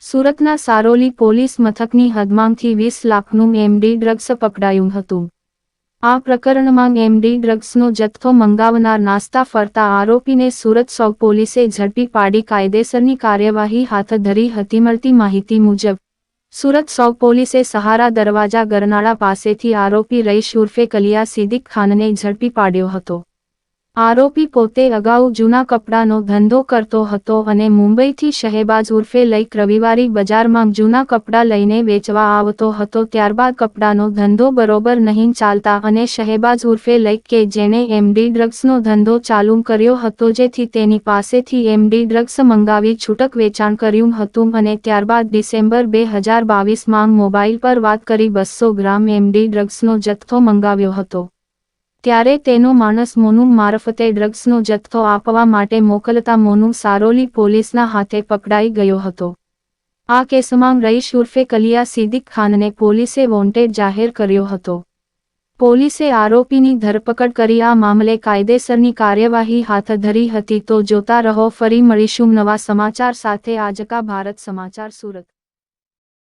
સુરતના સારોલી પોલીસ મથકની હદમાંથી 20 લાખનું એમડી ડ્રગ્સ પકડાયું હતું। આ પ્રકરણમાં એમડી ડ્રગ્સનો જથ્થો મંગાવનાર નાસ્તા ફરતા આરોપીને સુરત સબ પોલીસે ઝડપી પાડી કાયદેસરની કાર્યવાહી હાથ ધરી હતી। મળતી માહિતી મુજબ સુરત સબ પોલીસે સહારા દરવાજા ગરનાળા પાસેથી આરોપી રઈશ ઉર્ફે કલિયા સિદ્દીક ખાનને ઝડપી પાડ્યો હતો। આરોપી પોતે અગાઉ જૂના કપડાનો ધંધો કરતો હતો અને મુંબઈથી શહેબાજ ઉર્ફે લઈક રવિવારી બજારમાં જૂના કપડાં લઈને વેચવા આવતો હતો। ત્યારબાદ કપડાનો ધંધો બરોબર નહીં ચાલતા અને શહેબાજ ઉર્ફે લઈક કે જેણે એમડી ડ્રગ્સનો ધંધો ચાલુ કર્યો હતો જેથી તેની પાસેથી એમડી ડ્રગ્સ મંગાવી છૂટક વેચાણ કર્યું હતું અને ત્યારબાદ ડિસેમ્બર 2022માં મોબાઈલ પર વાત કરી 200 ગ્રામ એમડી ડ્રગ્સનો જથ્થો મંગાવ્યો હતો। ત્યારે તેનો માણસ મોનુ મારફતે ડ્રગ્સનો જથ્થો આપવા માટે મોકલતા મોનુ સારોલી પોલીસના હાથે પકડાઈ ગયો હતો। આ કેસમાં રઈશ ઉર્ફે કલિયા સિદ્દીક ખાનને પોલીસે વોન્ટેડ જાહેર કર્યો હતો। પોલીસે આરોપીની ધરપકડ કરી આ મામલે કાયદેસરની કાર્યવાહી હાથ ધરી હતી। તો જોતા રહો, ફરી મળીશું નવા સમાચાર સાથે। આજકા ભારત સમાચાર સુરત।